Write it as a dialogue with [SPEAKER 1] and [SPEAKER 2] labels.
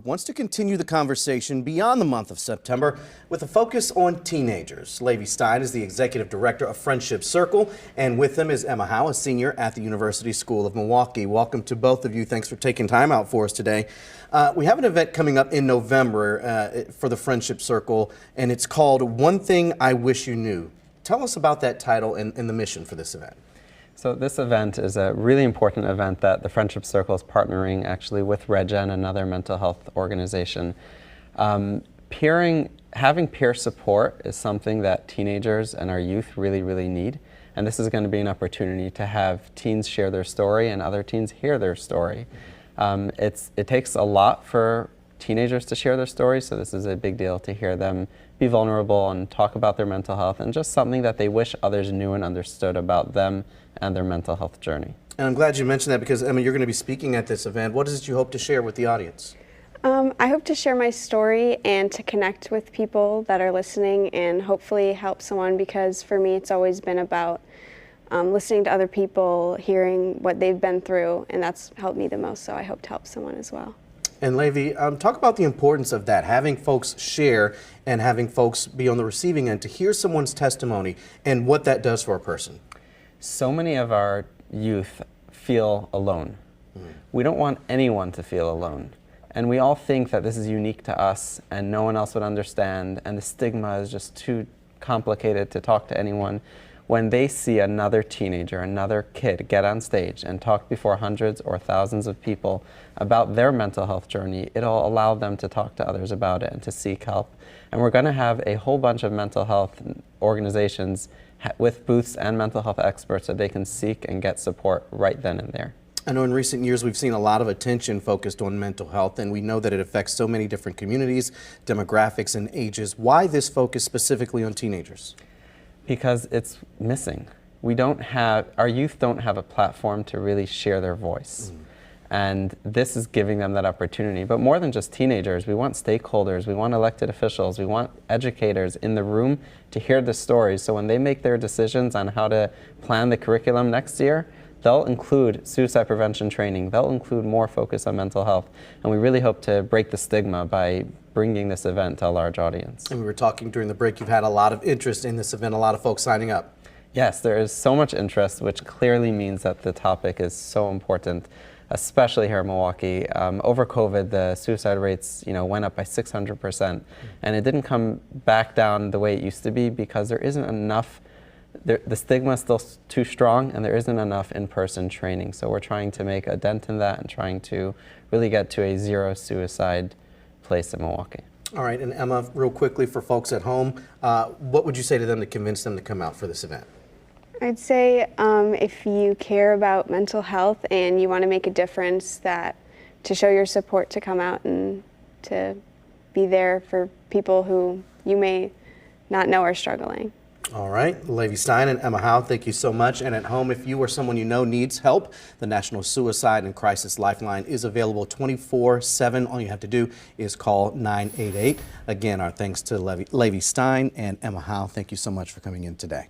[SPEAKER 1] wants to continue the conversation beyond the month of September with a focus on teenagers. Levi Stein is the executive director of Friendship Circle, and with him is Emma Howe, a senior at the University School of Milwaukee. Welcome to both of you. Thanks for taking time out for us today. We have an event coming up in November for the Friendship Circle, and it's called One Thing I Wish You Knew. Tell us about that title and the mission for this event.
[SPEAKER 2] So this event is a really important event that the Friendship Circle is partnering actually with RegGen, another mental health organization. Having peer support is something that teenagers and our youth really need. And this is going to be an opportunity to have teens share their story and other teens hear their story. It takes a lot for teenagers to share their stories, so this is a big deal to hear them be vulnerable and talk about their mental health and just something that they wish others knew and understood about them and their mental health journey.
[SPEAKER 1] And I'm glad you mentioned that because, Emma, you're going to be speaking at this event. What is it you hope to share with the audience?
[SPEAKER 3] I hope to share my story and to connect with people that are listening and hopefully help someone, because for me it's always been about listening to other people, hearing what they've been through, and that's helped me the most, so I hope to help someone as well.
[SPEAKER 1] And Levi, talk about the importance of that, having folks share and having folks be on the receiving end to hear someone's testimony and what that does for a person.
[SPEAKER 2] So many of our youth feel alone. We don't want anyone to feel alone. And we all think that this is unique to us and no one else would understand, and the stigma is just too complicated to talk to anyone. When they see another teenager, another kid get on stage and talk before hundreds or thousands of people about their mental health journey, it'll allow them to talk to others about it and to seek help. And we're going to have a whole bunch of mental health organizations with booths and mental health experts that they can seek and get support right then and there.
[SPEAKER 1] I know in recent years we've seen a lot of attention focused on mental health, and we know that it affects so many different communities, demographics, and ages. Why this focus specifically on teenagers?
[SPEAKER 2] Because it's missing. Our youth don't have a platform to really share their voice. And this is giving them that opportunity. But more than just teenagers, we want stakeholders, we want elected officials, we want educators in the room to hear the stories. So when they make their decisions on how to plan the curriculum next year, they'll include suicide prevention training, they'll include more focus on mental health. And we really hope to break the stigma by bringing this event to a large audience. And
[SPEAKER 1] we were talking during the break, you've had a lot of interest in this event, a lot of folks signing up.
[SPEAKER 2] Yes, there is so much interest, which clearly means that the topic is so important, especially here in Milwaukee. Over COVID, the suicide rates went up by 600%, and it didn't come back down the way it used to be because there isn't enough. The stigma is still too strong, and there isn't enough in-person training. So we're trying to make a dent in that and trying to really get to a zero suicide place in Milwaukee.
[SPEAKER 1] All right, and Emma, real quickly for folks at home, what would you say to them to convince them to come out for this event?
[SPEAKER 3] I'd say if you care about mental health and you want to make a difference, that to show your support, to come out and to be there for people who you may not know are struggling.
[SPEAKER 1] All right, Levi Stein and Emma Howe, thank you so much. And at home, if you or someone you know needs help, the National Suicide and Crisis Lifeline is available 24/7. All you have to do is call 988. Again, our thanks to Levi Stein and Emma Howe. Thank you so much for coming in today.